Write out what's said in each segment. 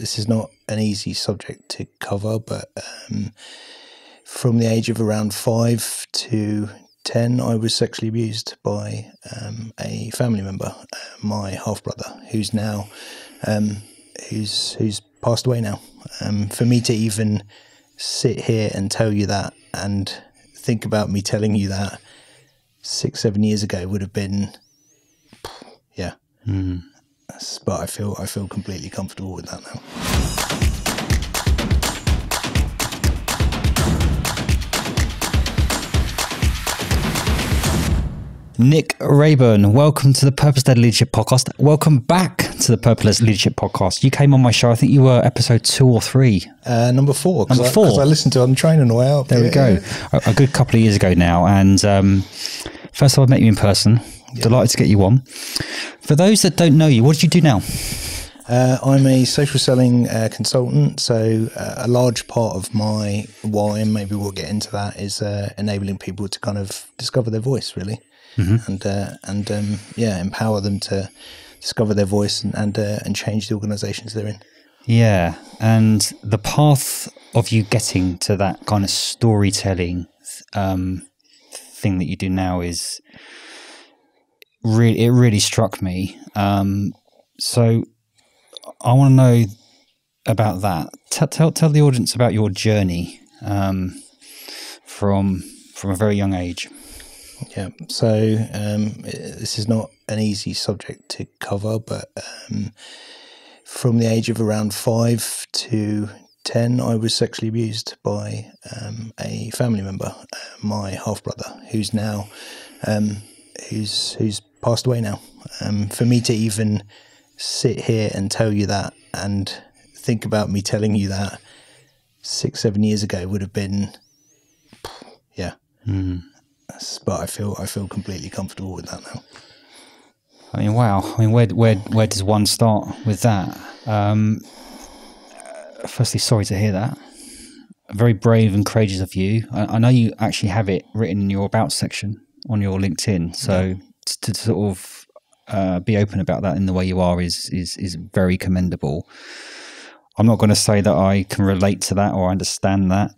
this is not an easy subject to cover, but from the age of around 5 to 10, I was sexually abused by a family member, my half brother, who's now who's passed away now. For me to even sit here and tell you that, and think about me telling you that 6-7 years ago would have been, yeah. But I feel completely comfortable with that now. Nick Raeburn, welcome to the Purpose-Led Leadership Podcast. Welcome back to the Purpose-Led Leadership Podcast. You came on my show, I think you were episode 2 or 3. Number 4. Number 4. Because I listened to it on the train on the way up. There we go. A good couple of years ago now. And first of all, I met you in person. Yeah. Delighted to get you on. For those that don't know you, what do you do now? I'm a social selling consultant. So a large part of my why, and maybe we'll get into that, is enabling people to kind of discover their voice, really. And empower them to discover their voice and change the organisations they're in. Yeah, and the path of you getting to that kind of storytelling thing that you do now is really struck me. So I want to know about that. Tell the audience about your journey from a very young age. Yeah, so this is not an easy subject to cover, but from the age of around 5 to 10, I was sexually abused by a family member, my half brother, who's now who's passed away now. For me to even sit here and tell you that, and think about me telling you that 6-7 years ago would have been, yeah. But I feel completely comfortable with that now. I mean, wow. I mean, where does one start with that? Firstly, sorry to hear that. Very brave and courageous of you. I know you actually have it written in your about section on your LinkedIn. So to sort of be open about that in the way you are is very commendable. I'm not going to say that I can relate to that or understand that,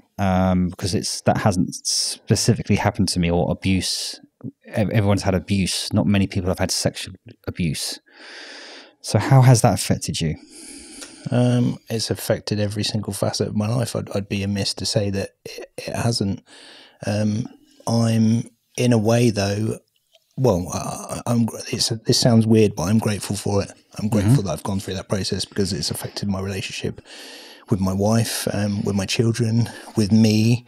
because that hasn't specifically happened to me, or abuse. Everyone's had abuse. Not many people have had sexual abuse. So how has that affected you? It's affected every single facet of my life. I'd be amiss to say that it hasn't. I'm, in a way, though, this sounds weird, but I'm grateful for it. I'm grateful that I've gone through that process, because it's affected my relationship with my wife, with my children, with me,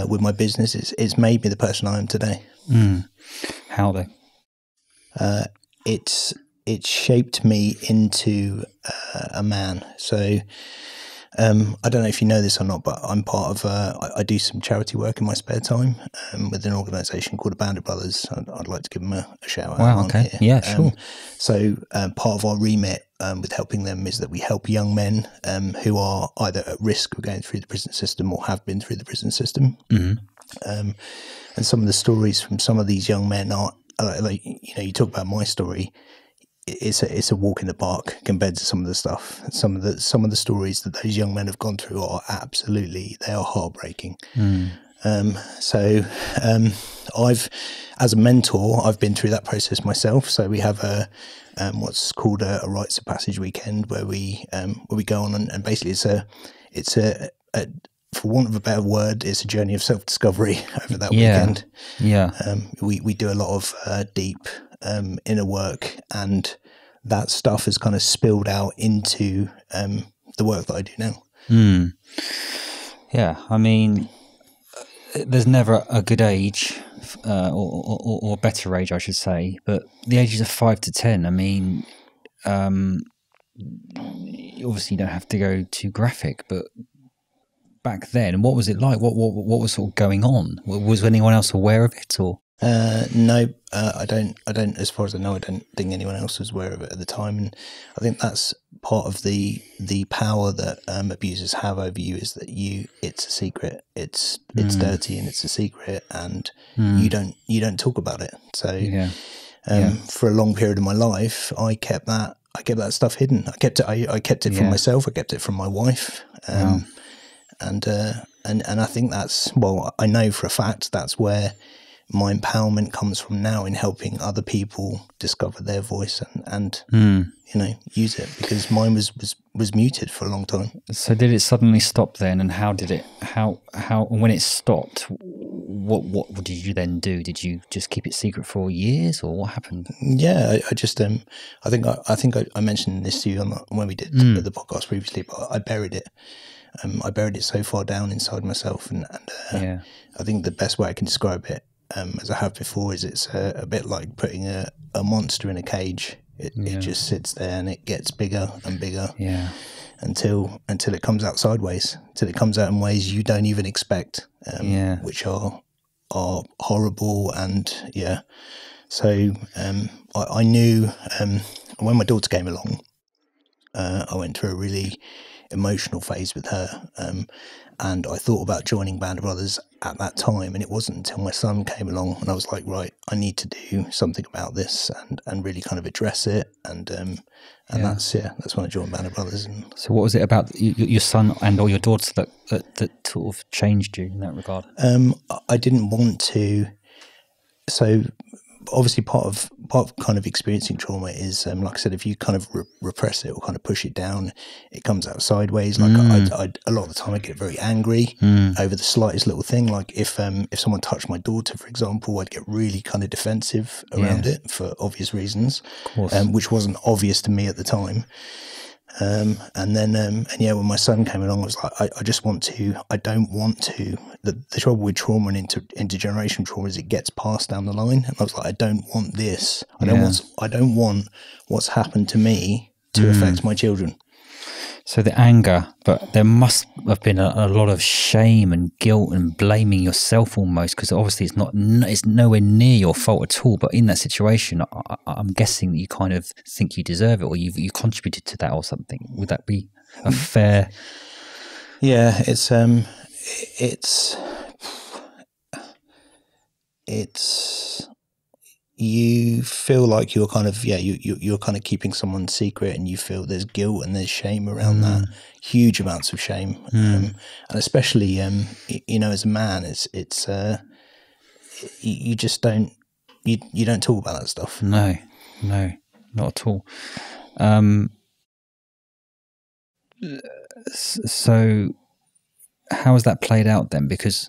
with my business. It's made me the person I am today. How though? It's shaped me into a man. So I don't know if you know this or not, but I'm part of I do some charity work in my spare time with an organisation called the Bandit Brothers. I'd like to give them a shout out. Wow, okay. Here. Yeah, sure. So part of our remit with helping them is that we help young men who are either at risk of going through the prison system or have been through the prison system. And some of the stories from some of these young men are, like, you talk about my story. It's a walk in the park compared to some of the stuff. Some of the stories that those young men have gone through are they are heartbreaking. So I've, as a mentor, I've been through that process myself. So we have what's called a rites of passage weekend, where we go on and basically it's a for want of a better word, it's a journey of self-discovery over that weekend. Yeah. We do a lot of deep inner work, and that stuff has kind of spilled out into the work that I do now. Yeah, I mean, there's never a good age, or a better age, I should say, but the ages of 5 to 10, I mean, obviously you don't have to go too graphic, but back then, what was it like? What was sort of going on? Was anyone else aware of it, or? No, I don't, as far as I know, I don't think anyone else was aware of it at the time. And I think that's part of the power that abusers have over you, is that it's a secret, it's dirty, and it's a secret, and you don't talk about it. So for a long period of my life, I kept that I kept that stuff hidden. I kept it. I kept it from myself. I kept it from my wife. And I think that's, well, I know for a fact that's where my empowerment comes from now, in helping other people discover their voice and you know, use it, because mine was muted for a long time. So did it suddenly stop then? And how did it, how when it stopped, what did you then do? Did you just keep it secret for years, or what happened? Yeah, I just I think I mentioned this to you when we did the podcast previously, but I buried it. I buried it so far down inside myself, and I think the best way I can describe it, as I have before, is it's a bit like putting a monster in a cage. It just sits there and it gets bigger and bigger until it comes out sideways, until it comes out in ways you don't even expect, which are horrible. And so I knew when my daughter came along, I went through a really emotional phase with her, and I thought about joining Band of Brothers at that time, and it wasn't until my son came along and I was like, right, I need to do something about this and really kind of address it, and that's when I joined Band of Brothers. And so what was it about your son and or your daughter that sort of changed you in that regard? I didn't want to, so obviously part of kind of experiencing trauma is, like I said, if you kind of repress it or kind of push it down, it comes out sideways. Like I a lot of the time I get very angry over the slightest little thing. Like if someone touched my daughter, for example, I'd get really kind of defensive around it for obvious reasons, which wasn't obvious to me at the time. And when my son came along, I was like, I don't want to. The trouble with trauma and intergenerational trauma is it gets passed down the line. And I was like, I don't want this. I don't want what's happened to me to affect my children. So the anger, but there must have been a lot of shame and guilt and blaming yourself almost, because obviously it's nowhere near your fault at all. But in that situation, I'm guessing that you kind of think you deserve it, or you contributed to that or something. Would that be a fair? Yeah, it's you feel like you're kind of you're kind of keeping someone's secret, and you feel there's guilt and there's shame around that, huge amounts of shame, and especially you know, as a man, it's you just don't you don't talk about that stuff. No, not at all. So how has that played out then? Because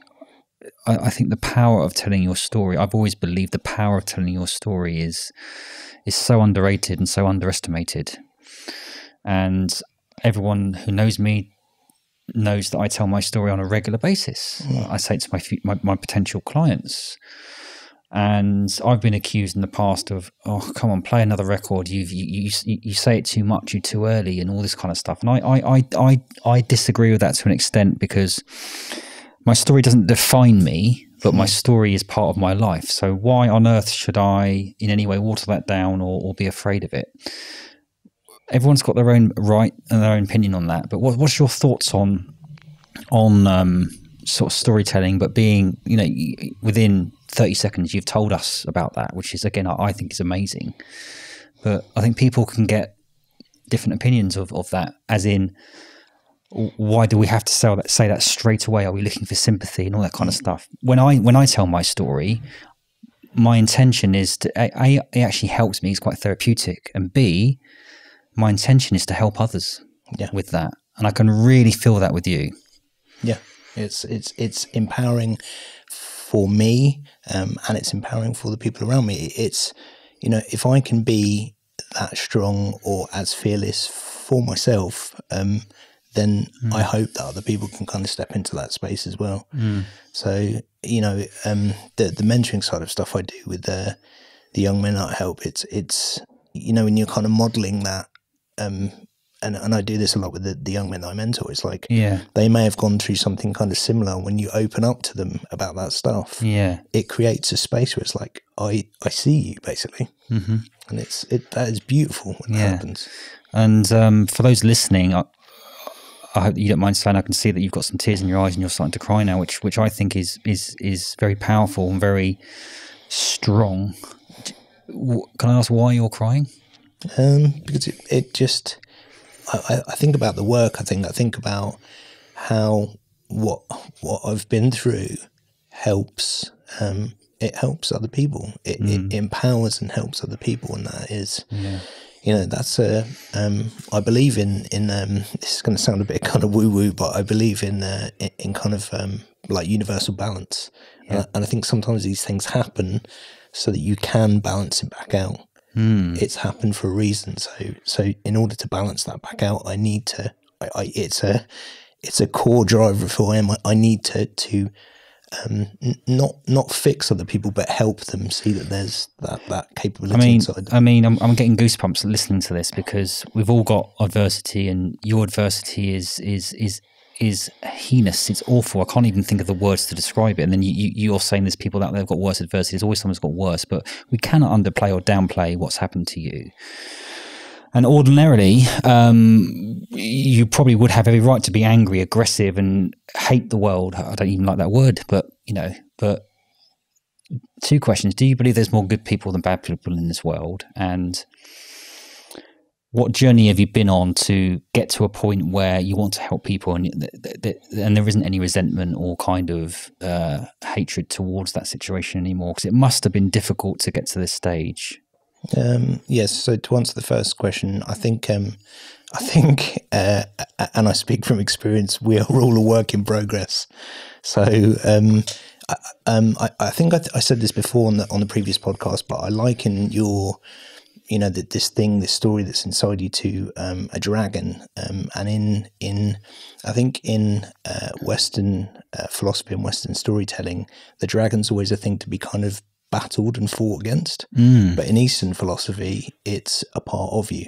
I think the power of telling your story, I've always believed the power of telling your story is so underrated and so underestimated. And everyone who knows me knows that I tell my story on a regular basis. I say it to my potential clients. And I've been accused in the past of, oh, come on, play another record. You say it too much, you're too early, and all this kind of stuff. And I disagree with that to an extent, because my story doesn't define me, but my story is part of my life. So why on earth should I in any way water that down or be afraid of it? Everyone's got their own right and their own opinion on that. But what's your thoughts on sort of storytelling, but being, you know, within 30 seconds you've told us about that, which is, again, I think is amazing. But I think people can get different opinions of that, as in, why do we have to say that straight away? Are we looking for sympathy and all that kind of stuff? When I tell my story, my intention is to A, it actually helps me, it's quite therapeutic, and B, my intention is to help others with that. And I can really feel that with you. Yeah, it's empowering for me, and it's empowering for the people around me. It's, you know, if I can be that strong or as fearless for myself, then I hope that other people can kind of step into that space as well. So, you know, the mentoring side of stuff I do with the young men I help, it's you know, when you're kind of modeling that, and I do this a lot with the young men that I mentor, it's like they may have gone through something kind of similar. When you open up to them about that stuff, it creates a space where it's like, I see you, basically. And that is beautiful when that happens. And for those listening, I hope you don't mind saying, I can see that you've got some tears in your eyes and you're starting to cry now, which I think is very powerful and very strong. Can I ask why you're crying? Because it just, I think about the work. I think about how what I've been through helps. It helps other people. It empowers and helps other people, and that is, that's I believe in. This is going to sound a bit kind of woo woo, but I believe in kind of like universal balance, and I think sometimes these things happen so that you can balance it back out. It's happened for a reason. So in order to balance that back out, I need to. It's a core driver of who I am. I need to not fix other people, but help them see that there's that capability inside them. I mean, I'm getting goosebumps listening to this, because we've all got adversity, and your adversity is heinous. It's awful. I can't even think of the words to describe it. And then you're saying there's people out there who've got worse adversity. There's always someone's got worse, but we cannot underplay or downplay what's happened to you. And ordinarily, you probably would have every right to be angry, aggressive, and hate the world. I don't even like that word, but but two questions. Do you believe there's more good people than bad people in this world? And what journey have you been on to get to a point where you want to help people, and there isn't any resentment or kind of hatred towards that situation anymore? Because it must have been difficult to get to this stage. Yes. So to answer the first question, I think, and I speak from experience, we are all a work in progress. So, I think I said this before on the previous podcast, but I liken your, this story that's inside you to a dragon. And I think in Western philosophy and Western storytelling, the dragon's always a thing to be kind of battled and fought against. But in Eastern philosophy, it's a part of you,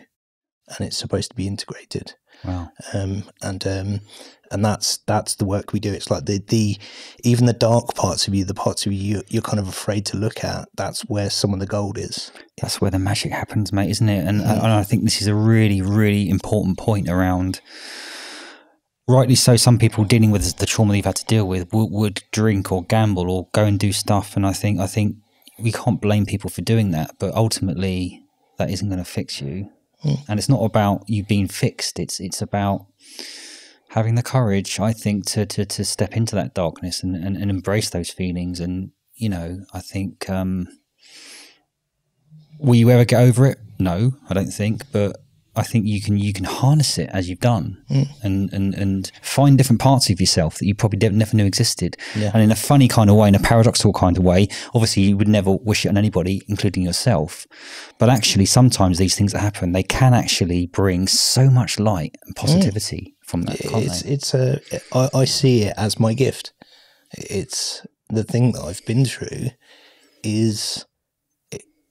and it's supposed to be integrated. Wow. And that's the work we do. It's like the even the dark parts of you, the parts of you you're kind of afraid to look at. That's where some of the gold is. That's where the magic happens, mate, isn't it? And I think this is a really, really important point around. Rightly so, some people dealing with the trauma they've had to deal with would drink or gamble or go and do stuff. And I think we can't blame people for doing that, but ultimately that isn't going to fix you. And it's not about you being fixed. It's about having the courage, I think, to step into that darkness and embrace those feelings. And, I think, will you ever get over it? No, I don't think, but I think you can harness it as you've done, and find different parts of yourself that you probably never knew existed. Yeah. And in a funny kind of way, in a paradoxical kind of way, obviously you would never wish it on anybody, including yourself. But actually, sometimes these things that happen, they can actually bring so much light and positivity from that. I see it as my gift. It's the thing that I've been through is.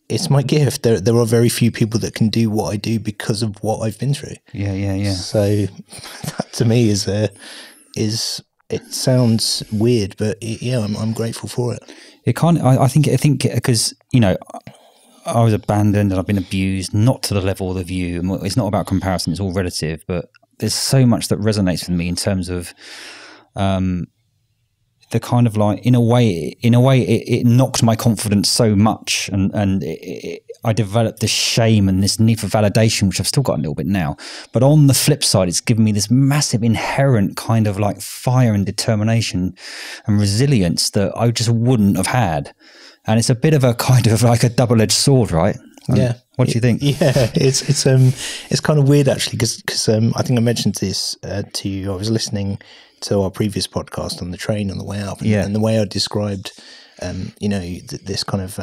It's my gift. There are very few people that can do what I do because of what I've been through. Yeah. So that to me is it sounds weird, but I'm grateful for it. It can't. I think because I was abandoned and I've been abused, not to the level of you. It's not about comparison; it's all relative. But there's so much that resonates with me in terms of. The kind of like, in a way, it knocked my confidence so much, and I developed this shame and this need for validation, which I've still got a little bit now. But on the flip side, it's given me this massive inherent kind of like fire and determination and resilience that I just wouldn't have had. And it's a bit of a kind of like a double-edged sword, right? Yeah. What do you think? Yeah, it's kind of weird actually, because I think I mentioned this to you. I was listening to our previous podcast on the train on the way up, and the way I described, this kind of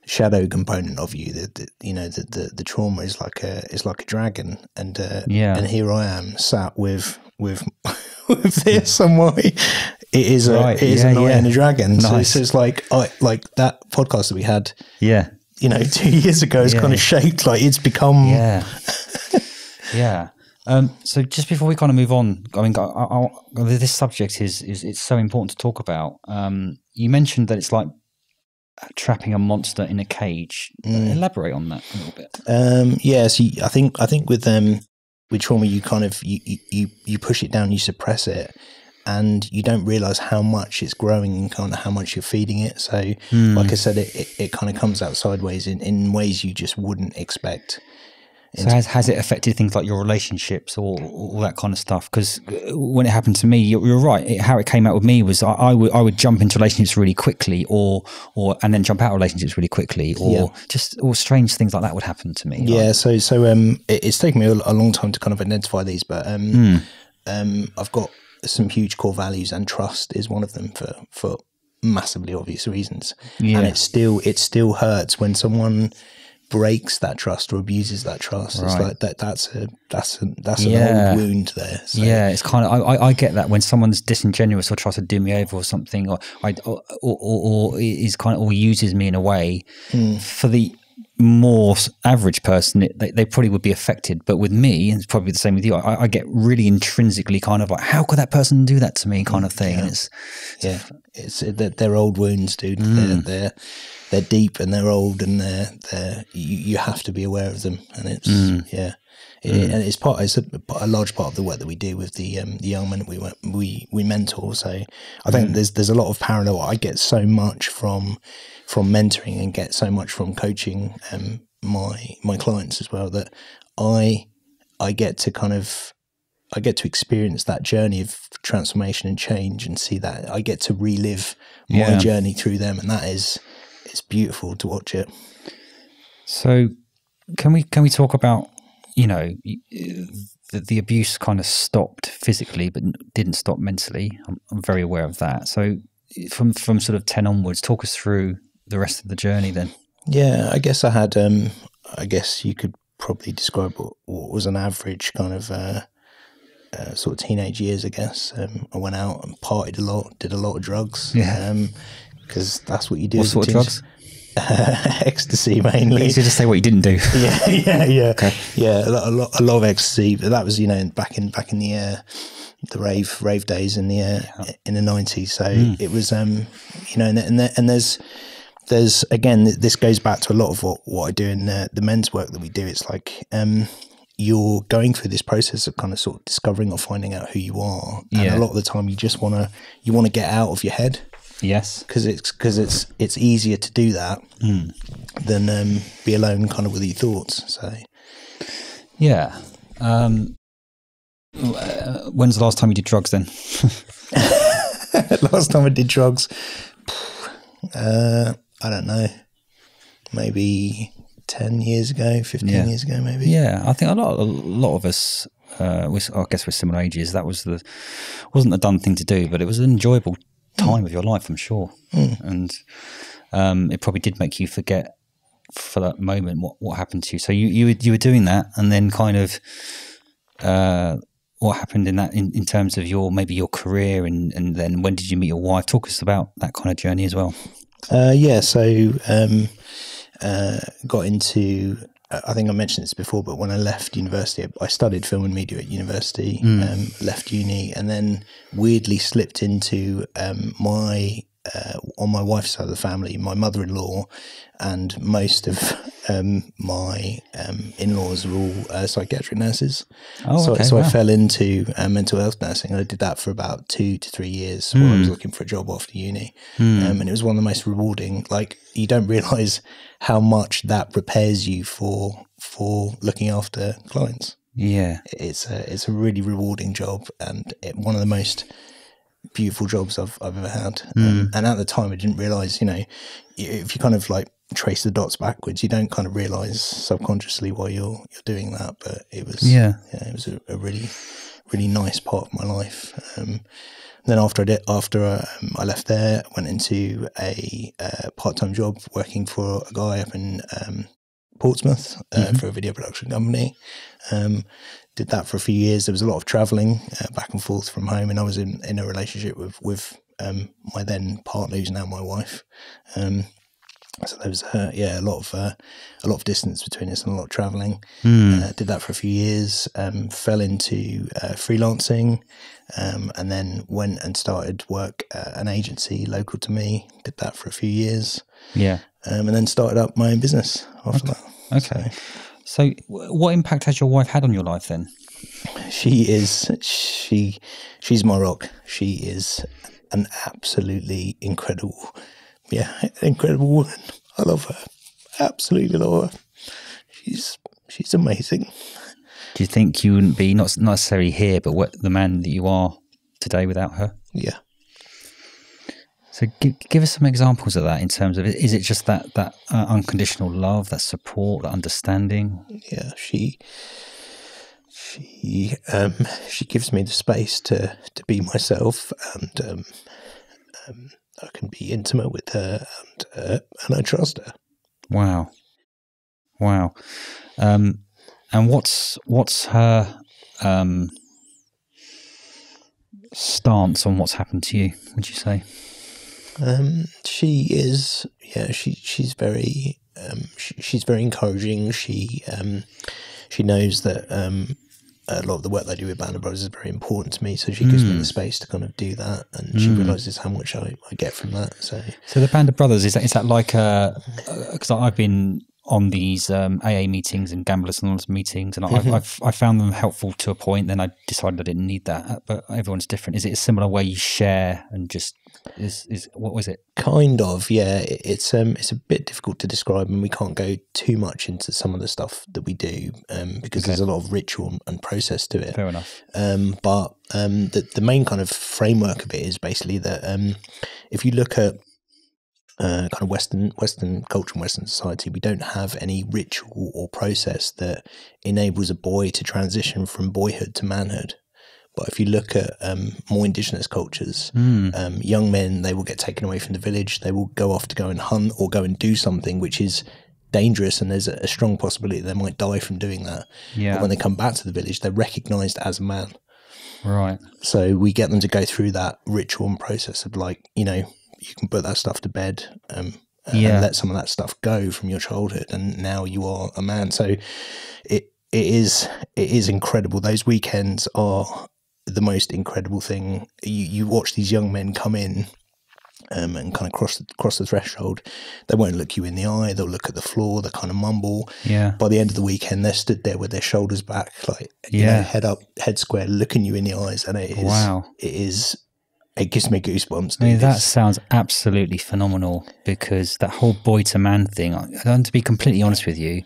shadow component of you, the trauma is like a dragon, and here I am sat with this on my. It is a knight and a dragon. Nice. So it's like that podcast that we had. Yeah. 2 years ago is kind of shaped, like it's become. Yeah. Yeah. So just before we kind of move on, I mean, this subject is it's so important to talk about. You mentioned that it's like trapping a monster in a cage. Elaborate on that a little bit. Yes, I think with trauma, you kind of you push it down, you suppress it, and you don't realize how much it's growing and kind of how much you're feeding it. So like I said, it kind of comes out sideways in ways you just wouldn't expect. So has it affected things like your relationships or all that kind of stuff? Because when it happened to me, you're right. How it came out with me was I would jump into relationships really quickly, or and then jump out of relationships really quickly, or strange things like that would happen to me. Yeah. So it's taken me a long time to kind of identify these, but I've got some huge core values, and trust is one of them for massively obvious reasons. Yeah. And it still hurts when someone breaks that trust or abuses that trust. Right. It's like that's an old wound there. So. Yeah, it's kind of I get that when someone's disingenuous or tries to do me over or something, or is kind of, or uses me in a way. For the more average person, they probably would be affected, but with me, and it's probably the same with you, I get really intrinsically kind of like, how could that person do that to me, kind of thing. And it's they're old wounds, dude. They're deep and they're old, and you have to be aware of them. And it's and it's a large part of the work that we do with the young men that we mentor. So I think there's a lot of parallel. I get so much from mentoring and get so much from coaching my clients as well, that I get to experience that journey of transformation and change, and see that I get to relive my journey through them, and it's beautiful to watch it. So can we talk about, the abuse kind of stopped physically but didn't stop mentally? I'm very aware of that. So from sort of 10 onwards, talk us through the rest of the journey then. Yeah, I guess I had I guess you could probably describe what was an average kind of sort of teenage years, I guess. I went out and partied a lot, did a lot of drugs. Because that's what you do. What sort of drugs? Ecstasy mainly. Easy to say what you didn't do. Yeah. Okay. Yeah, a lot of ecstasy. But that was, back in the rave days in the 90s. So it was and there's again, this goes back to a lot of what I do in the men's work that we do. It's like you're going through this process of kind of sort of discovering or finding out who you are, and a lot of the time you just want to get out of your head. Yes, because it's easier to do that than be alone kind of with your thoughts. So yeah. When's the last time you did drugs then? Last time I did drugs, I don't know, maybe 10 years ago, 15 years ago, maybe. Yeah, I think a lot of us, I guess we're similar ages. That wasn't a done thing to do, but it was an enjoyable time of your life, I'm sure. And it probably did make you forget for that moment what happened to you. So you were doing that, and then kind of what happened in that in terms of your career, and then when did you meet your wife? Talk us about that kind of journey as well. So got into, I think I mentioned this before, but when I left university, I studied film and media at university, left uni, and then weirdly slipped into on my wife's side of the family, my mother-in-law and most of my in-laws are all psychiatric nurses. So I fell into mental health nursing, and I did that for about 2 to 3 years while I was looking for a job after uni. And it was one of the most rewarding. Like, you don't realise how much that prepares you for looking after clients. Yeah, it's a really rewarding job, and one of the most beautiful jobs I've ever had. And at the time, I didn't realise, if you kind of like trace the dots backwards, you don't kind of realise subconsciously why you're doing that. But it was it was a really, really nice part of my life. Then after I left there, I went into a part-time job working for a guy up in Portsmouth for a video production company. Did that for a few years. There was a lot of travelling back and forth from home, and I was in a relationship with my then partner, who's now my wife. So there was a lot of distance between us and a lot of travelling. Did that for a few years. Fell into freelancing, and then went and started work at an agency local to me. Did that for a few years. Yeah, and then started up my own business after that. Okay. So what impact has your wife had on your life then? She's my rock. She is an absolutely incredible woman. I love her. Absolutely love her. She's amazing. Do you think you wouldn't be not necessarily here, but what the man that you are today without her? Yeah. So give us some examples of that in terms of, is it just that unconditional love, that support, that understanding? Yeah, she gives me the space to be myself, and I can be intimate with her, and I trust her. Wow. And what's her stance on what's happened to you, would you say? She's very encouraging. She knows that a lot of the work that I do with Band of Brothers is very important to me, so she gives me the space to kind of do that, and she realises how much I get from that. So the Band of Brothers, is that like because I've been on these AA meetings and Gamblers Anonymous meetings, and I found them helpful to a point. Then I decided I didn't need that, but everyone's different. Is it a similar way you share and just is what was it? Kind of, yeah. It's a bit difficult to describe, and we can't go too much into some of the stuff that we do because there's a lot of ritual and process to it. Fair enough. But the main kind of framework of it is basically that if you look at kind of Western culture and Western society, we don't have any ritual or process that enables a boy to transition from boyhood to manhood. But if you look at more indigenous cultures, young men, they will get taken away from the village. They will go off to go and hunt or go and do something which is dangerous, and there's a strong possibility they might die from doing that. Yeah. But when they come back to the village, they're recognised as a man. Right. So we get them to go through that ritual and process of, like, you know, you can put that stuff to bed and let some of that stuff go from your childhood, and now you are a man. So it is incredible. Those weekends are the most incredible thing. You watch these young men come in and kind of cross the threshold. They won't look you in the eye. They'll look at the floor. They kind of mumble. Yeah. By the end of the weekend, they're stood there with their shoulders back, like, you know, head up, head square, looking you in the eyes. And it is, it gives me goosebumps. I mean, that sounds absolutely phenomenal, because that whole boy to man thing, and to be completely honest with you,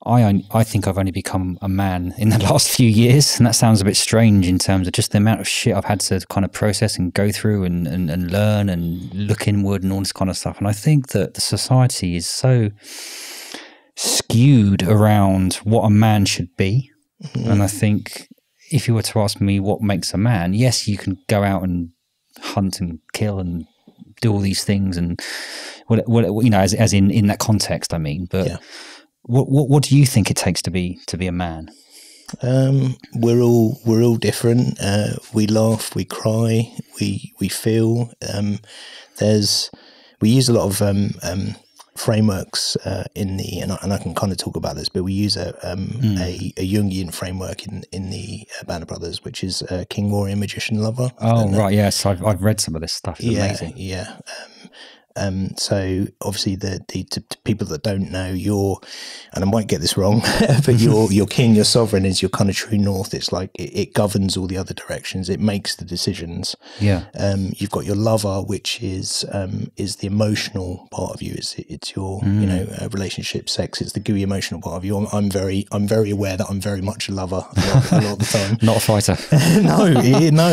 I think I've only become a man in the last few years, and that sounds a bit strange in terms of just the amount of shit I've had to kind of process and go through and learn and look inward and all this kind of stuff. And I think that the society is so skewed around what a man should be. Mm-hmm. And I think if you were to ask me what makes a man, yes, you can go out and hunt and kill and do all these things, and you know, as in that context, I mean, but. Yeah. What do you think it takes to be a man? We're all different. We laugh, we cry, we feel. We use a lot of frameworks in the, and I can kind of talk about this, but we use a Jungian framework in the Band of Brothers, which is King, Warrior, Magician, Lover. Oh, right, yes, I've read some of this stuff. It's amazing. Yeah. So obviously the people that don't know, and I might get this wrong, but your king, your sovereign is your kind of true north. It's like it governs all the other directions. It makes the decisions. Yeah. You've got your lover, which is the emotional part of you. It's your you know, relationship, sex. It's the gooey emotional part of you. I'm very aware that I'm very much a lover a lot of the time. Not a fighter. No.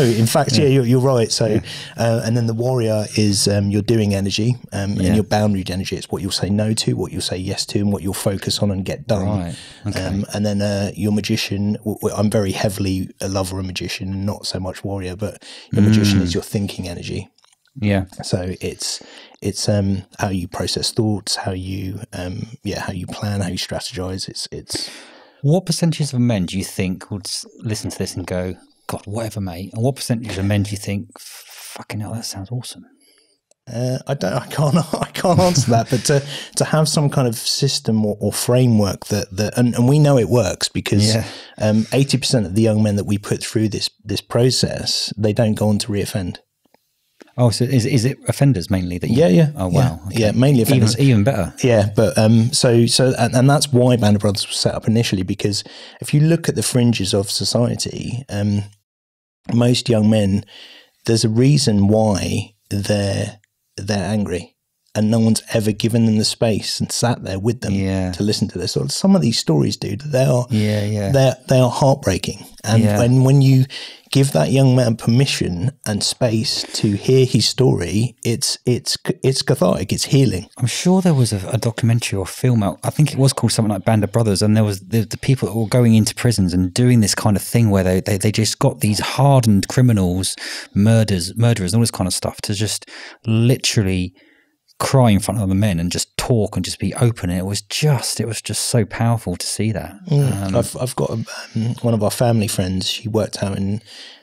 In fact, yeah, you're right. So and then the warrior is your doing energy. And your boundary energy, it's what you'll say no to, what you'll say yes to, and what you'll focus on and get done. Right. Okay. And then your magician, I'm very heavily a lover and magician, not so much warrior, but your magician is your thinking energy. Yeah. So it's how you process thoughts, how you plan, how you strategize. It's what percentages of men do you think would listen to this and go, God, whatever, mate? And what percentage of men do you think, fucking hell, that sounds awesome? I can't answer that, but to have some kind of system or framework that and we know it works, because 80% of the young men that we put through this process, they don't go on to reoffend. Oh, so is it offenders mainly that you? Yeah. Oh, wow. Okay. Yeah, mainly offenders. Even better. Yeah, but and that's why Band of Brothers was set up initially, because if you look at the fringes of society, most young men, there's a reason why they're angry, and no one's ever given them the space and sat there with them to listen to this. So some of these stories, dude, they are heartbreaking. And when you give that young man permission and space to hear his story, it's cathartic, it's healing. I'm sure there was a documentary or film out, I think it was called something like Band of Brothers, and there was the people that were going into prisons and doing this kind of thing where they just got these hardened criminals, murderers and all this kind of stuff to just literally cry in front of other men and just talk and just be open. And it was just so powerful to see that. I've got one of our family friends. She worked out in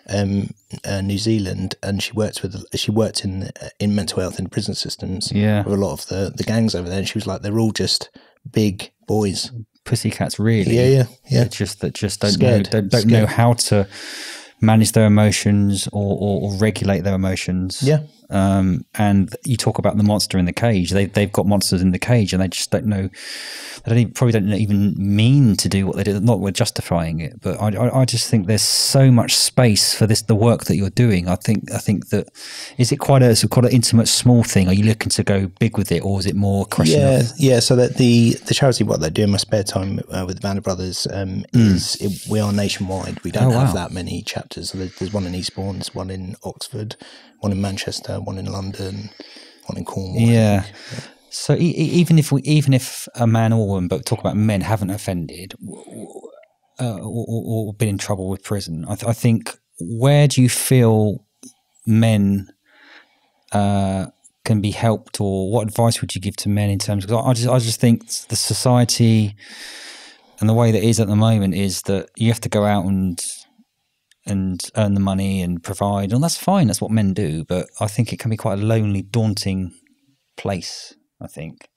New Zealand, and she worked in mental health in prison systems. Yeah, with a lot of the gangs over there. And she was like, they're all just big boys, pussycats, really. Yeah. That just don't know how to manage their emotions or regulate their emotions. Yeah. And you talk about the monster in the cage. They've got monsters in the cage, and they just don't know. Probably don't even mean to do what they do. Not we're justifying it, but I just think there's so much space for the work that you're doing. I think that is it quite an intimate, small thing. Are you looking to go big with it, or is it more a question of? Yeah. So that the charity, what they do in my spare time with the Band of Brothers, we are nationwide. We don't have that many chapters. So there's one in Eastbourne, there's one in Oxford, one in Manchester, one in London, one in Cornwall. Yeah. So even if a man or woman, but talk about men, haven't offended or been in trouble with prison, I think, where do you feel men can be helped, or what advice would you give to men in terms of? I just think the society and the way that it is at the moment is that you have to go out and earn the money and provide, and that's fine. That's what men do. But I think it can be quite a lonely, daunting place, I think.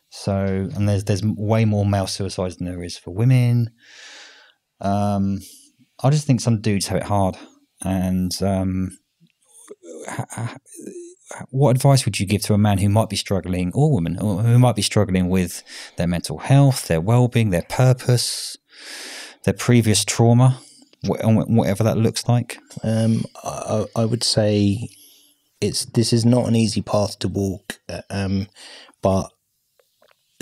So, and there's way more male suicides than there is for women. I just think some dudes have it hard. And what advice would you give to a man who might be struggling, or woman, or who might be struggling with their mental health, their well-being, their purpose, their previous trauma, whatever that looks like? I would say this is not an easy path to walk, but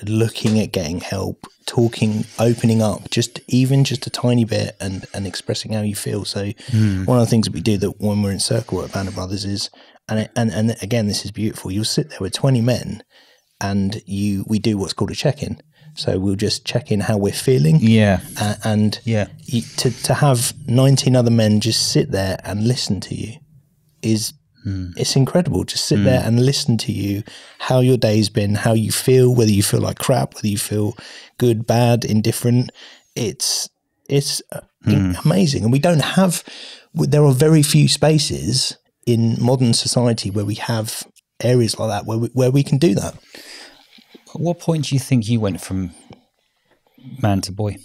looking at getting help, talking, opening up, just a tiny bit, and expressing how you feel. So one of the things that we do that when we're in circle at Band of Brothers is, and again, this is beautiful, you'll sit there with 20 men and we do what's called a check-in. So we'll just check in how we're feeling. Yeah. To have 19 other men just sit there and listen to you is it's incredible. Just sit there and listen to you, how your day's been, how you feel, whether you feel like crap, whether you feel good, bad, indifferent. It's amazing. And there are very few spaces in modern society where we have areas like that where we can do that. At what point do you think you went from man to boy?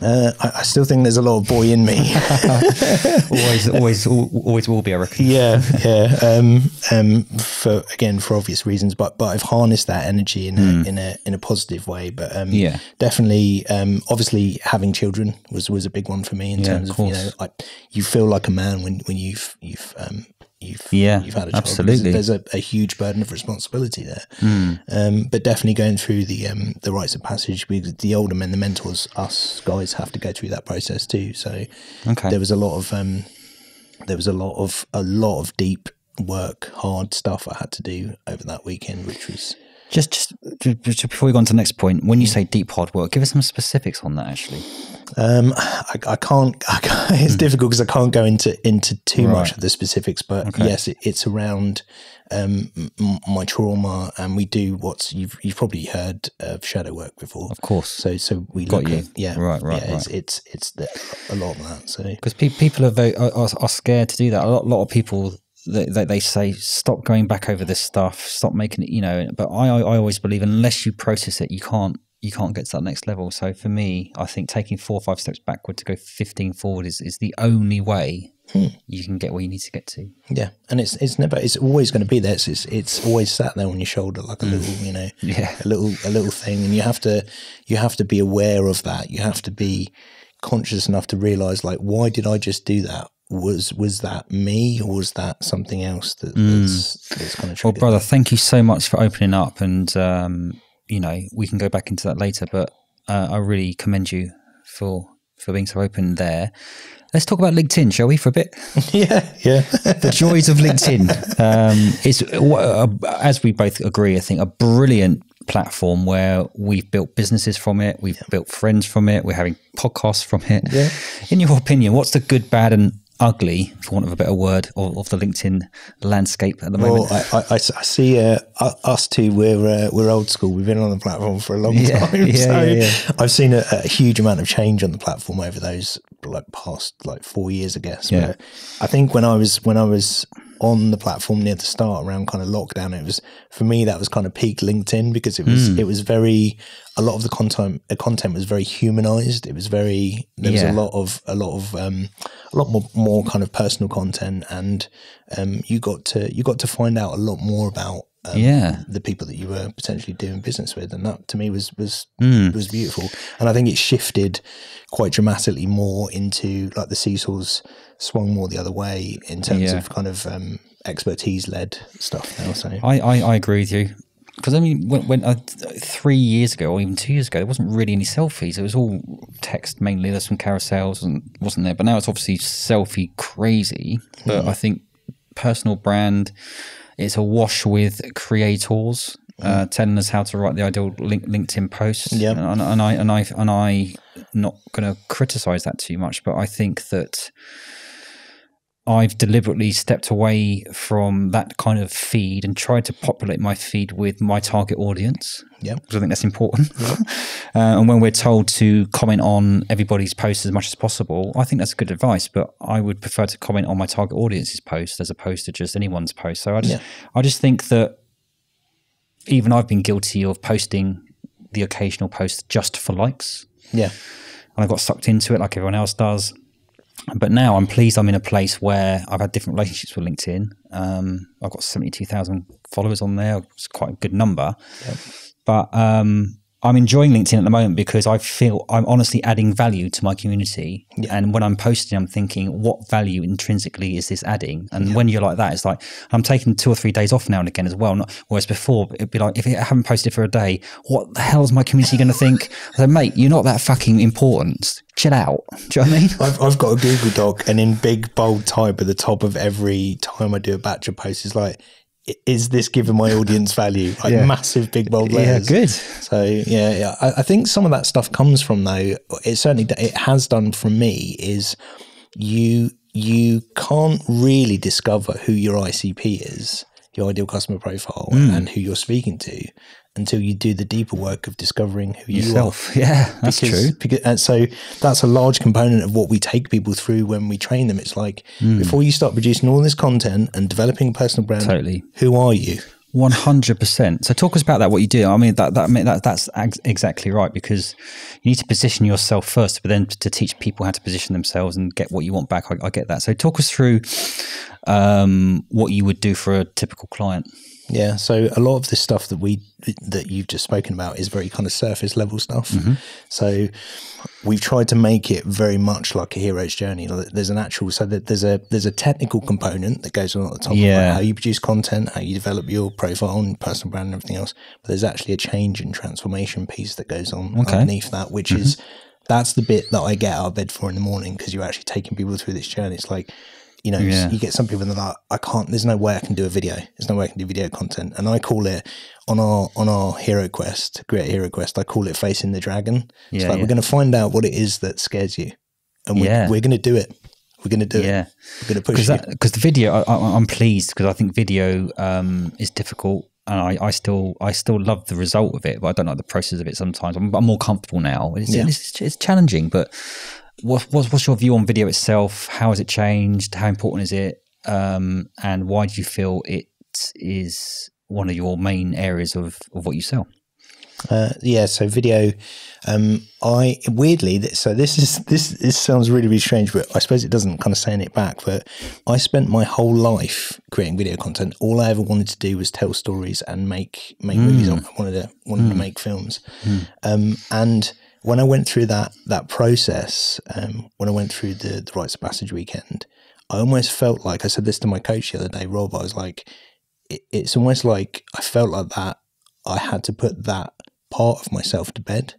I still think there's a lot of boy in me. always will be, I reckon. Yeah. For obvious reasons, but I've harnessed that energy in a positive way. But definitely, obviously, having children was a big one for me in terms of you feel like a man when you've had a child. Absolutely. There's a huge burden of responsibility there. But definitely going through the rites of passage, because the older men, the mentors, us guys have to go through that process too. So there was a lot of deep work, hard stuff I had to do over that weekend, which was just before we go on to the next point. When you say deep hard work, give us some specifics on that. Actually, I can't. It's difficult because I can't go into too much of the specifics. But yes, it's around my trauma, and we do you've probably heard of shadow work before, of course. So we got look you. At Right. It's a lot of that. So because people are scared to do that. A lot of people. They say stop going back over this stuff, stop making it, but I always believe unless you process it, you can't get to that next level. So for me, I think taking 4 or 5 steps backward to go 15 forward is the only way you can get where you need to get to. Yeah, and it's always going to be there. It's always sat there on your shoulder like a little, you know, a little thing, and you have to be aware of that. You have to be conscious enough to realize, like, why did I just do that? Was that me, or was that something else that's kind of triggered? Well, brother, thank you so much for opening up, and you know, we can go back into that later, but I really commend you for being so open there. Let's talk about LinkedIn, shall we, for a bit? Yeah. The joys of LinkedIn. It's, as we both agree, I think a brilliant platform where we've built businesses from it, we've built friends from it, we're having podcasts from it. Yeah. In your opinion, what's the good, bad, and ugly, for want of a better word, of the LinkedIn landscape at the moment? Well, I see us two, we're old school. We've been on the platform for a long time. I've seen a huge amount of change on the platform over those past 4 years, I guess. Yeah. But I think when I was on the platform near the start, around kind of lockdown, it was, for me, that was kind of peak LinkedIn, because it was very, a lot of the content was very humanized. It was very, there was a lot more kind of personal content, and you got to find out a lot more about the people that you were potentially doing business with, and that to me was beautiful. And I think it shifted quite dramatically more into, like, the seesaws swung more the other way in terms of kind of expertise led stuff now. So I agree with you, because I mean, when 3 years ago or even 2 years ago, there wasn't really any selfies. It was all text mainly. There's some carousels and wasn't there, but now it's obviously selfie crazy. But I think personal brand, it's awash with creators telling us how to write the ideal LinkedIn post. And I not going to criticize that too much, but I think that I've deliberately stepped away from that kind of feed and tried to populate my feed with my target audience. Yeah, because I think that's important. And when we're told to comment on everybody's post as much as possible, I think that's good advice. But I would prefer to comment on my target audience's post as opposed to just anyone's post. So I just think that even I've been guilty of posting the occasional post just for likes. Yeah, and I got sucked into it like everyone else does. But now I'm pleased I'm in a place where I've had different relationships with LinkedIn. I've got 72,000 followers on there. It's quite a good number. Yep. But I'm enjoying LinkedIn at the moment because I feel I'm honestly adding value to my community. Yeah. And when I'm posting, I'm thinking, what value intrinsically is this adding? And when you're like that, it's like, I'm taking 2 or 3 days off now and again as well. Whereas before, it'd be like, if I haven't posted for a day, what the hell is my community going to think? I said, mate, you're not that fucking important. Chill out. Do you know what I mean? I've got a Google Doc, and in big bold type at the top of every time I do a batch of posts is like, is this giving my audience value? Like massive big bold letters. Yeah, good. So I think some of that stuff comes from, though, it has done from me, is you can't really discover who your ICP is, your ideal customer profile, and who you're speaking to, until you do the deeper work of discovering who yourself. You are. Yeah, that's true. And so that's a large component of what we take people through when we train them. It's like, before you start producing all this content and developing a personal brand, who are you? 100%. So talk us about that, what you do. I mean, that's exactly right, because you need to position yourself first, but then to teach people how to position themselves and get what you want back. I get that. So talk us through what you would do for a typical client. Yeah, so a lot of this stuff that you've just spoken about is very kind of surface level stuff. So we've tried to make it very much like a hero's journey. There's there's a technical component that goes on at the top of how you produce content, how you develop your profile and personal brand and everything else. But there's actually a change and transformation piece that goes on underneath that, which is, that's the bit that I get out of bed for in the morning, because you're actually taking people through this journey. It's like, you know, you get some people that are like, there's no way I can do a video. There's no way I can do video content. And I call it, on our hero quest, create a hero quest, I call it facing the dragon. It's like, we're going to find out what it is that scares you. And we're going to do it. We're going to do it. We're going to push it. Because the video, I'm pleased, because I think video is difficult. And I still love the result of it, but I don't like the process of it sometimes. I'm more comfortable now. It's challenging, but what's your view on video itself? How has it changed? How important is it? And why do you feel it is one of your main areas of what you sell? Yeah, so video. I weirdly, so this sounds really, really strange, but I suppose it doesn't kind of saying it back. But I spent my whole life creating video content. All I ever wanted to do was tell stories and make movies. I wanted to make films. And when I went through that process, when I went through the Rites of Passage weekend, I almost felt like, I said this to my coach the other day, Rob. I was like, it's almost like I felt like that I had to put that part of myself to bed.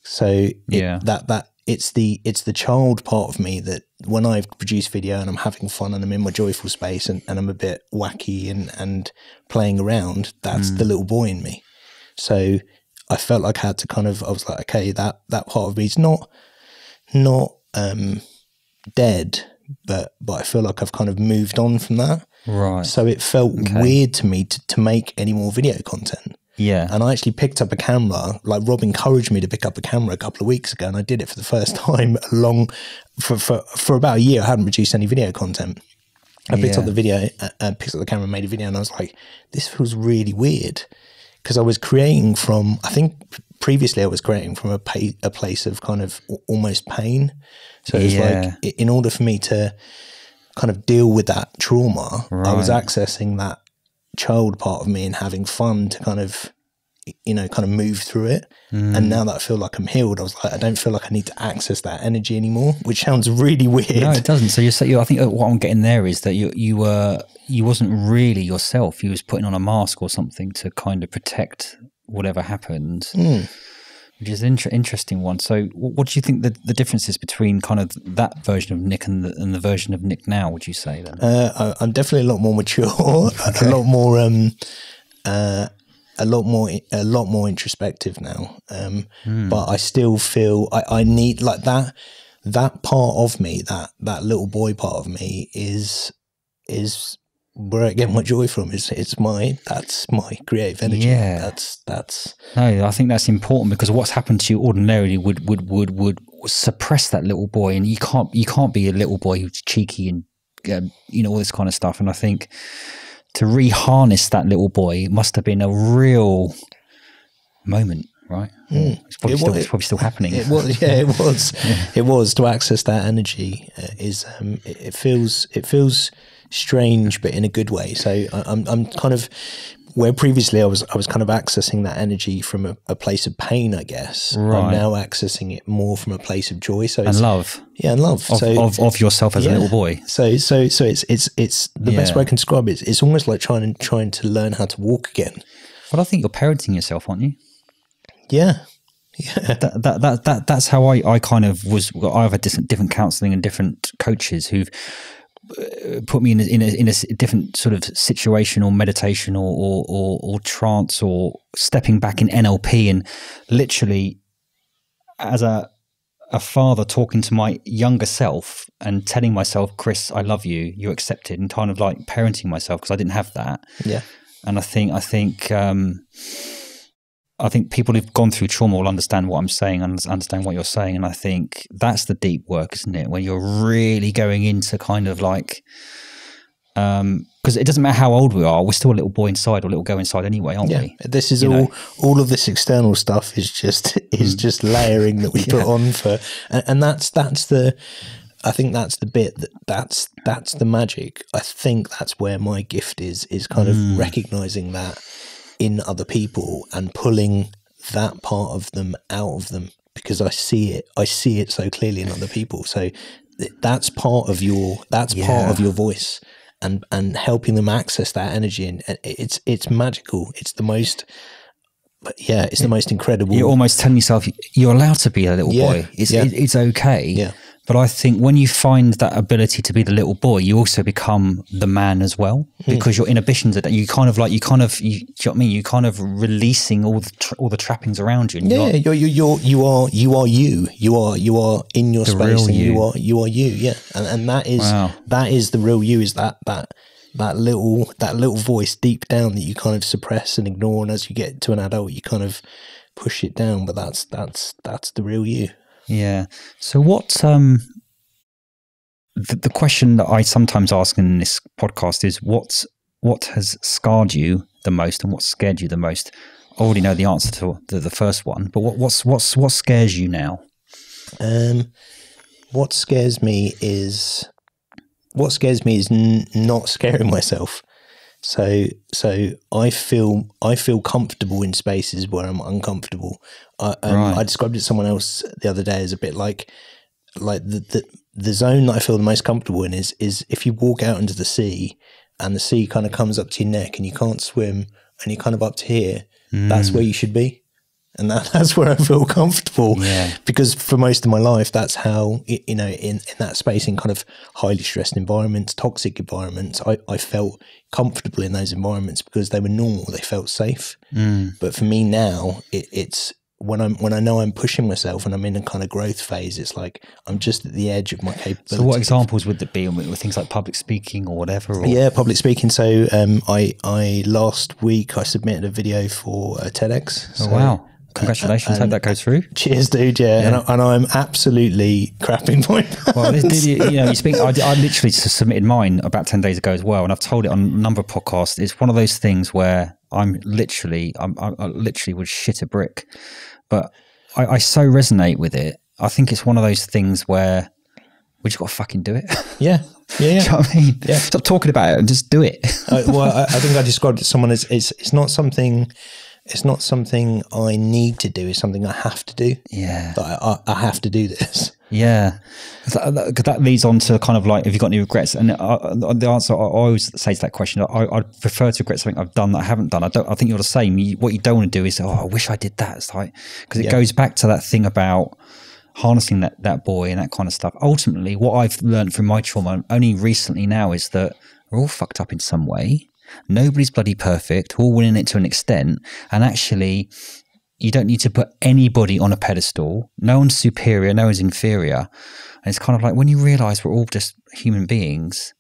So it's the child part of me that when I produce video and I'm having fun and I'm in my joyful space and I'm a bit wacky and playing around, that's the little boy in me. So I felt like I had to I was like, okay, that part of me is not dead, but I feel like I've kind of moved on from that. Right. So it felt weird to me to make any more video content. Yeah. And I actually picked up a camera, like Rob encouraged me to pick up a camera a couple of weeks ago, and I did it for the first time for about a year. I hadn't produced any video content. I picked up the video and picked up the camera and made a video, and I was like, this feels really weird. Because I was creating from, I think previously I was creating from a place of kind of almost pain. So it's like, in order for me to kind of deal with that trauma, I was accessing that child part of me and having fun to kind of move through it. And now that I feel like I'm healed, I was like, I don't feel like I need to access that energy anymore, which sounds really weird. No, it doesn't. So I think what I'm getting there is that you wasn't really yourself. You was putting on a mask or something to kind of protect whatever happened, which is an interesting one. So what do you think the difference is between kind of that version of Nick and the version of Nick now, would you say then? I'm definitely a lot more mature, a lot more introspective now. But I still feel I need, like, that part of me, that little boy part of me is where I get my joy from. That's my creative energy. Yeah. That's No, I think that's important, because what's happened to you ordinarily would suppress that little boy, and you can't be a little boy who's cheeky and all this kind of stuff. And I think to reharness that little boy must have been a real moment, right? It's probably still happening. It was, yeah, it was. Yeah. It was, to access that energy it feels strange, but in a good way. So I'm kind of, where previously I was kind of accessing that energy from a place of pain, I guess. Right. I'm now accessing it more from a place of joy. So and love. Yeah, and love. Of yourself as a little boy. So it's the best way I can describe it. It's almost like trying to learn how to walk again. Well, I think you're parenting yourself, aren't you? Yeah. Yeah. That's how I kind of was. I've had different counselling and different coaches who've put me in a different sort of situation or meditation or trance or stepping back in NLP, and literally as a father talking to my younger self and telling myself, Chris, I love you, you're accepted, and kind of like parenting myself, because I didn't have that. Yeah. And I think people who've gone through trauma will understand what I'm saying and understand what you're saying. And I think that's the deep work, isn't it? When you're really going into kind of like, because it doesn't matter how old we are, we're still a little boy inside or little girl inside anyway, aren't we? This is all of this external stuff is just layering that we put on for, and that's the, I think that's the bit that's the magic. I think that's where my gift is kind of recognizing that in other people and pulling that part of them out of them, because I see it so clearly in other people. So that's part of your voice, and helping them access that energy, and it's magical. It's the most incredible. You're almost telling yourself you're allowed to be a little boy. It's okay. Yeah. But I think when you find that ability to be the little boy, you also become the man as well, because your inhibitions are that you know what I mean? You're kind of releasing all the trappings around you. And you are you are in your space, and you are you. Yeah. And that is the real you, is that little voice deep down that you kind of suppress and ignore. And as you get to an adult, you kind of push it down, but that's the real you. Yeah. So what, the question that I sometimes ask in this podcast is what has scarred you the most and what scared you the most? already know the answer to the first one, but what scares you now? What scares me is not scaring myself. So I feel comfortable in spaces where I'm uncomfortable. I described it to someone else the other day as a bit like the zone that I feel the most comfortable in is if you walk out into the sea and the sea kind of comes up to your neck and you can't swim and you're kind of up to here. That's where you should be. And that's where I feel comfortable, because for most of my life, that's how, in that space, in kind of highly stressed environments, toxic environments, I felt comfortable in those environments because they were normal, they felt safe. But for me now, it's when I know I'm pushing myself and I'm in a kind of growth phase, it's like I'm just at the edge of my capability. So what examples would there be with things like public speaking or whatever? Or? Yeah, public speaking. So I last week I submitted a video for TEDx. Oh, wow. Congratulations, hope that goes through. Cheers, dude. Yeah. And I'm absolutely crapping my pants. Well, you speak. I literally submitted mine about 10 days ago as well, and I've told it on a number of podcasts. It's one of those things where I literally would shit a brick, but I so resonate with it. I think it's one of those things where we just got to fucking do it. Yeah. Do you know what I mean? Yeah. Stop talking about it and just do it. I think I described it to someone as it's not something I need to do. It's something I have to do. Yeah. I have to do this. Yeah. That leads on to kind of like, have you got any regrets? And the answer I always say to that question, I prefer to regret something I've done that I haven't done. I think you're the same. What you don't want to do is, I wish I did that. It's like, because it goes back to that thing about harnessing that boy and that kind of stuff. Ultimately, what I've learned from my trauma only recently now is that we're all fucked up in some way. Nobody's bloody perfect. We're all winning it to an extent. And actually, you don't need to put anybody on a pedestal. No one's superior. No one's inferior. And it's kind of like when you realize we're all just human beings,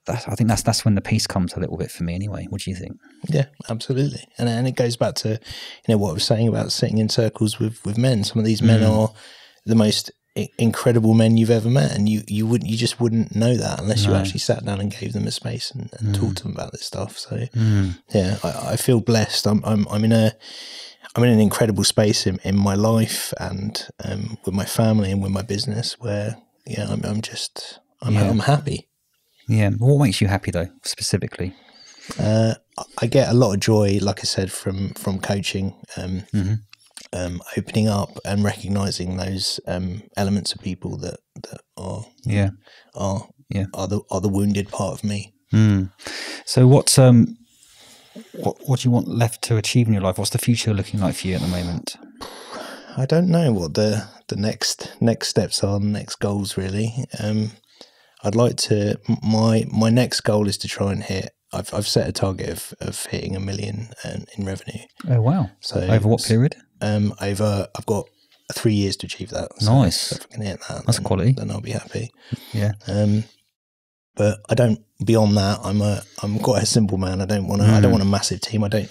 I think that's when the peace comes a little bit for me anyway. What do you think? Yeah, absolutely. And it goes back to, what I was saying about sitting in circles with men. Some of these men are the most incredible men you've ever met, and you just wouldn't know that unless you actually sat down and gave them a space and talked to them about this stuff. So yeah, I feel blessed. I'm in an incredible space in my life and with my family and with my business where I'm happy. Yeah. What makes you happy though, specifically? I get a lot of joy, like I said, from coaching. Opening up and recognizing those elements of people that are the wounded part of me. So what do you want left to achieve in your life? What's the future looking like for you at the moment? I don't know what the next steps are, next goals really. I'd like to. My next goal is to try and hit. I've set a target of hitting 1 million in revenue. Oh wow! So over what period? I've got 3 years to achieve that. So nice. If I can hit that, that's quality. Then I'll be happy. Yeah. But I don't. Beyond that, I'm quite a simple man. I don't want a massive team. I don't.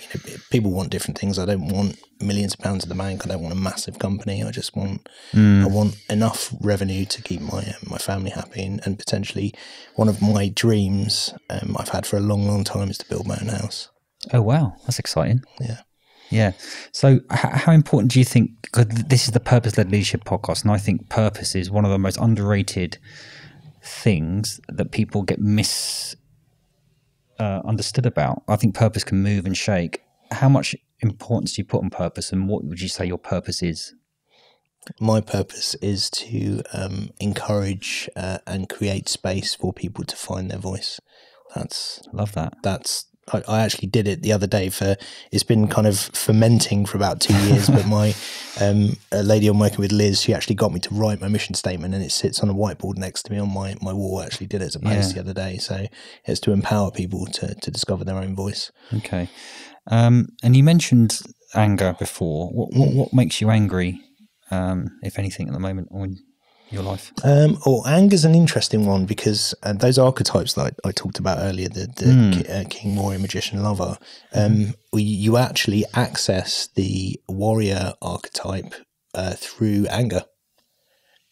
People want different things. I don't want millions of pounds in the bank. I don't want a massive company. I just want. I want enough revenue to keep my family happy, and potentially one of my dreams I've had for a long time is to build my own house. Oh wow, that's exciting. Yeah. Yeah. So how important do you think, because this is the Purpose-Led Leadership podcast, and I think purpose is one of the most underrated things that people get understood about. I think purpose can move and shake. How much importance do you put on purpose, and what would you say your purpose is? My purpose is to encourage and create space for people to find their voice. Love that. I actually did it the other day. It's been kind of fermenting for about 2 years, but my a lady I'm working with, Liz, she actually got me to write my mission statement, and it sits on a whiteboard next to me on my wall. I actually did it as a post the other day. So it's to empower people to discover their own voice. Okay. And you mentioned anger before. What makes you angry, if anything, at the moment or in your life? Anger's an interesting one because those archetypes that I talked about earlier, the king, warrior, magician, lover, you actually access the warrior archetype through anger.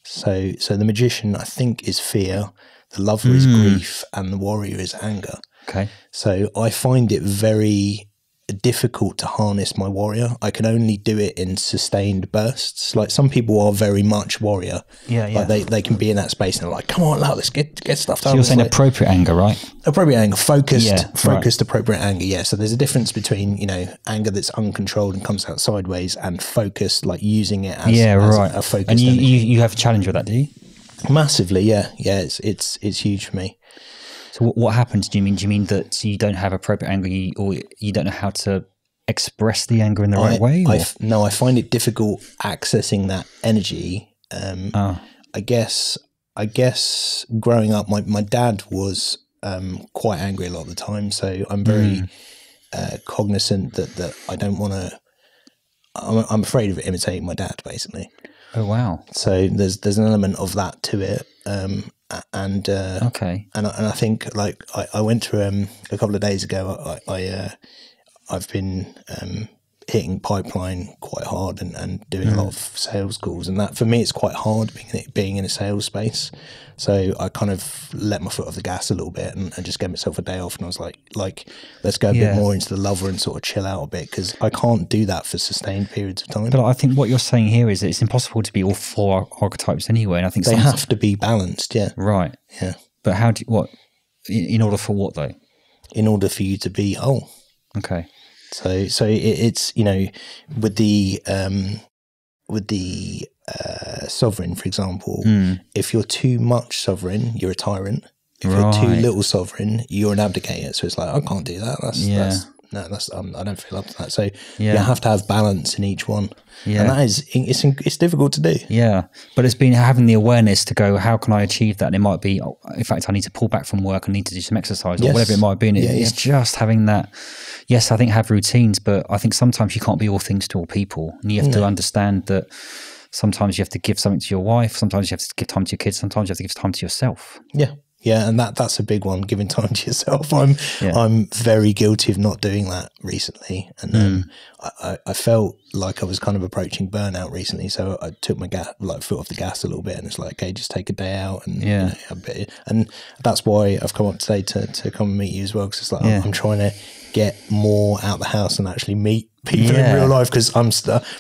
So the magician, I think, is fear, the lover is grief, and the warrior is anger. Okay. So I find it very difficult to harness my warrior. I can only do it in sustained bursts. Like some people are very much warrior. Yeah, yeah. Like they can be in that space and they're like, come on, let's get stuff done. So you're saying like, appropriate anger, right? Appropriate anger, focused, right. appropriate anger. Yeah. So there's a difference between, you know, anger that's uncontrolled and comes out sideways, and focused, like using it as, a focus. And you have a challenge with that, do you? Massively, yeah. It's huge for me. So what happens? Do you mean that you don't have appropriate anger, or you don't know how to express the anger in the right way? No, I find it difficult accessing that energy. I guess growing up, my dad was quite angry a lot of the time, so I'm very cognizant that I don't want to. I'm afraid of imitating my dad, basically. Oh wow! So there's an element of that to it, and I think like I went through a couple of days ago. I've been hitting pipeline quite hard and doing a lot of sales calls, and that for me it's quite hard being in a sales space. So I kind of let my foot off the gas a little bit and just gave myself a day off, and I was like let's go a bit more into the lover and sort of chill out a bit, because I can't do that for sustained periods of time. But I think what you're saying here is that it's impossible to be all four archetypes anyway, and I think they have to be balanced. Yeah, right. Yeah, but how do in order for what though? In order for you to be whole. Okay. So it's, you know, with the sovereign, for example, if you're too much sovereign, you're a tyrant. If you're too little sovereign, you're an abdicator. So it's like, I can't do that. I don't feel up to that. So you have to have balance in each one. Yeah. And that is, it's difficult to do. Yeah. But it's been having the awareness to go, how can I achieve that? And it might be, in fact, I need to pull back from work. I need to do some exercise or whatever it might be. And it's just having that. Yes, I think have routines, but I think sometimes you can't be all things to all people. And you have to understand that sometimes you have to give something to your wife. Sometimes you have to give time to your kids. Sometimes you have to give time to yourself. Yeah. Yeah, and that's a big one, giving time to yourself. I'm very guilty of not doing that recently, and I felt like I was kind of approaching burnout recently. So I took my foot off the gas a little bit, and it's like, okay, just take a day out, and you know, a bit. And that's why I've come up today to come and meet you as well, because it's like I'm trying to get more out the house and actually meet people in real life, because I'm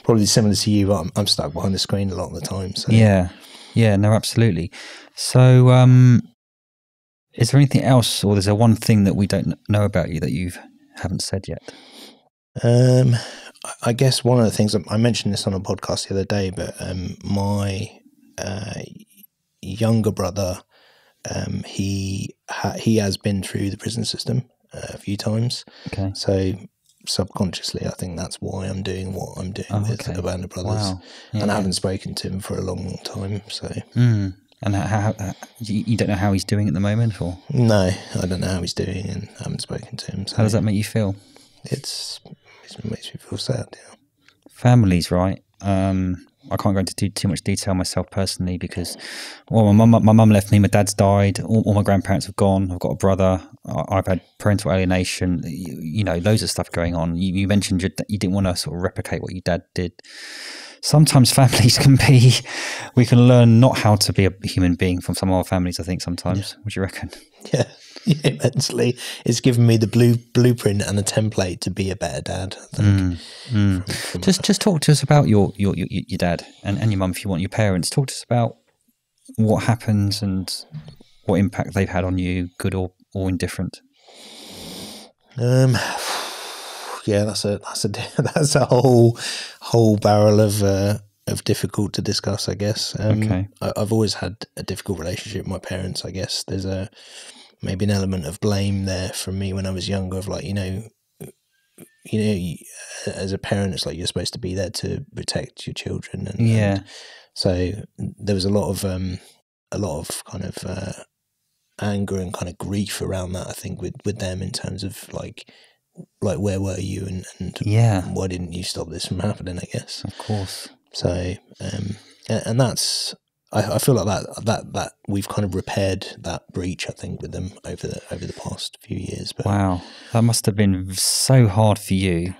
probably similar to you, but I'm stuck behind the screen a lot of the time. So no, absolutely. So is there anything else, or is there one thing that we don't know about you that you haven't said yet? I guess one of the things, I mentioned this on a podcast the other day, but my younger brother, he has been through the prison system a few times. Okay. So subconsciously, I think that's why I'm doing what I'm doing with a band of brothers. Wow. Yeah, and I haven't spoken to him for a long, long time. So. And how you don't know how he's doing at the moment, or? No, I don't know how he's doing, and I haven't spoken to him. So how does that make you feel? It makes me feel sad. Yeah. Families, right? I can't go into too much detail myself personally, because, well, my mum left me, my dad's died, all my grandparents have gone. I've got a brother. I've had parental alienation. You know, loads of stuff going on. You mentioned you didn't want to sort of replicate what your dad did. Sometimes families we can learn not how to be a human being from some of our families, I think, sometimes. Yeah. What do you reckon? Yeah, immensely. It's given me the blueprint and the template to be a better dad, I think. Just talk to us about your dad and your mum, if you want, your parents. Talk to us about what happens and what impact they've had on you, good or indifferent. Yeah, that's a whole barrel of difficult to discuss, I guess. I've always had a difficult relationship with my parents. I guess there's maybe an element of blame there from me when I was younger, of like, you know, as a parent, it's like you're supposed to be there to protect your children, and so there was a lot of kind of anger and kind of grief around that, I think, with them, in terms of like where were you, and why didn't you stop this from happening, I guess. Of course. So and that's, I feel like that we've kind of repaired that breach, I think, with them over the past few years. But wow, that must have been so hard for you.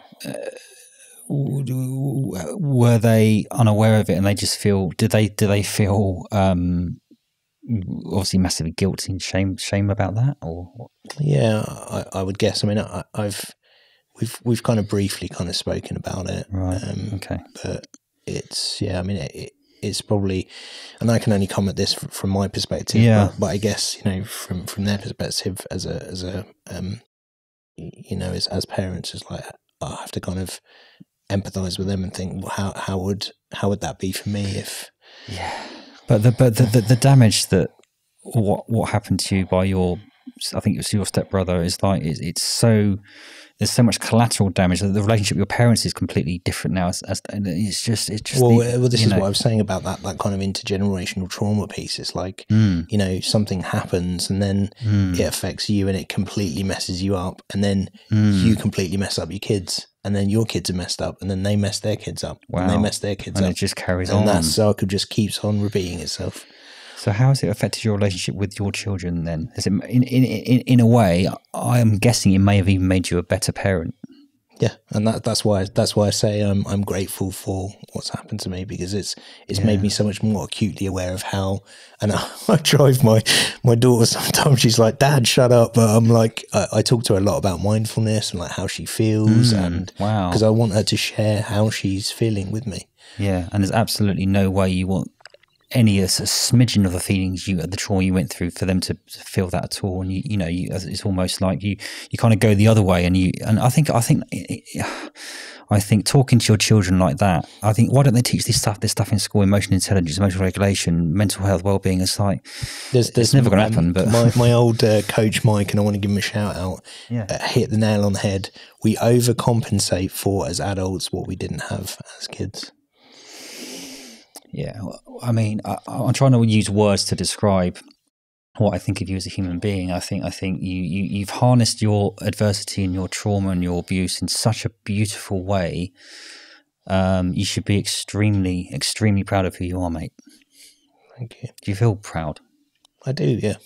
Were they unaware of it, and they just feel? Did they feel obviously massively guilty and shame about that, or? Yeah, I would guess. I mean, I've we've kind of briefly kind of spoken about it. Right. Okay. But it's, I mean, it's probably, and I can only comment this from my perspective. Yeah. But I guess, from their perspective as parents, it's like I have to kind of empathize with them and think, well, how would that be for me if? Yeah. But the damage that what happened to you by I think it was your stepbrother, is like it's so, there's so much collateral damage that the relationship with your parents is completely different now. And it's just well, this is what I was saying about that kind of intergenerational trauma piece. It's like something happens and then it affects you and it completely messes you up, and then you completely mess up your kids, and then your kids are messed up, and then they mess their kids up, and they mess their kids up, and it just carries on. And that cycle just keeps on repeating itself. So how has it affected your relationship with your children then? Has it, in a way, I am guessing it may have even made you a better parent. Yeah, and that's why I say I'm grateful for what's happened to me, because it's made me so much more acutely aware of how. And I drive my daughter sometimes. She's like, "Dad, shut up!" But I'm like, I talk to her a lot about mindfulness and like how she feels, and because I want her to share how she's feeling with me. Yeah, and there's absolutely no way you want any a smidgen of the feelings the trauma you went through for them to feel that at all. And it's almost like you kind of go the other way, and I think talking to your children like that, I think, why don't they teach this stuff in school? Emotional intelligence, emotional regulation, mental health, well-being. It's like it's never going to happen. But my old coach Mike, and I want to give him a shout out, hit the nail on the head. We overcompensate for, as adults, what we didn't have as kids. Yeah, I mean, I'm trying to use words to describe what I think of you as a human being. I think you've harnessed your adversity and your trauma and your abuse in such a beautiful way. You should be extremely, extremely proud of who you are, mate. Thank you. Do you feel proud? I do. Yeah.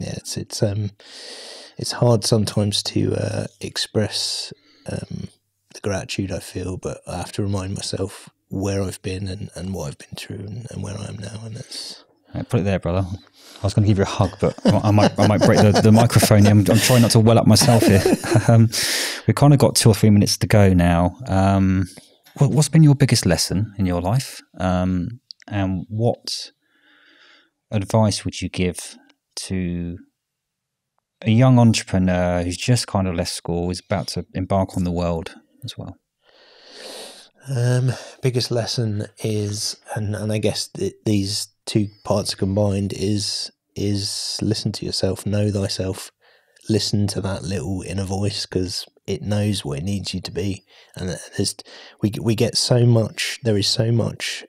It's hard sometimes to express the gratitude I feel, but I have to remind myself where I've been and what I've been through and where I am now, and it's. Right, put it there, brother. I was going to give you a hug, but I might break the microphone. I'm trying not to well up myself here. We've kind of got 2 or 3 minutes to go now. What's been your biggest lesson in your life, and what advice would you give to a young entrepreneur who's just kind of left school, is about to embark on the world as well? Biggest lesson is, and I guess these 2 parts combined, is listen to yourself, know thyself, listen to that little inner voice, because it knows what it needs you to be. And we get so much, there is so much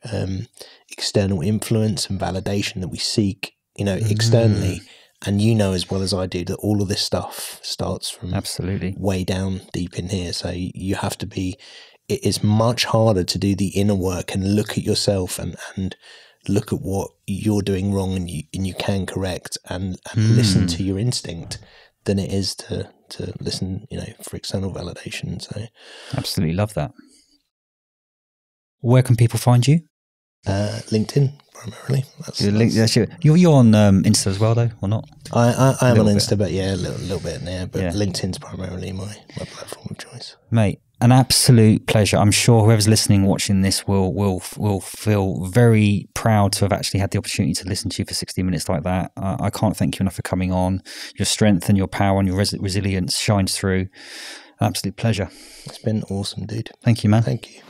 external influence and validation that we seek, externally. And as well as I do, that all of this stuff starts from absolutely way down deep in here. So you have to be. It's much harder to do the inner work and look at yourself and look at what you're doing wrong and you can correct and listen to your instinct than it is to listen, for external validation. So absolutely love that. Where can people find you? LinkedIn primarily. You're on Insta as well, though, or not? I am on Insta, but a little bit there. But LinkedIn's primarily my platform of choice, mate. An absolute pleasure. I'm sure whoever's listening, watching this will feel very proud to have actually had the opportunity to listen to you for 60 minutes like that. I can't thank you enough for coming on. Your strength and your power and your resilience shines through. An absolute pleasure. It's been awesome, dude. Thank you, man. Thank you.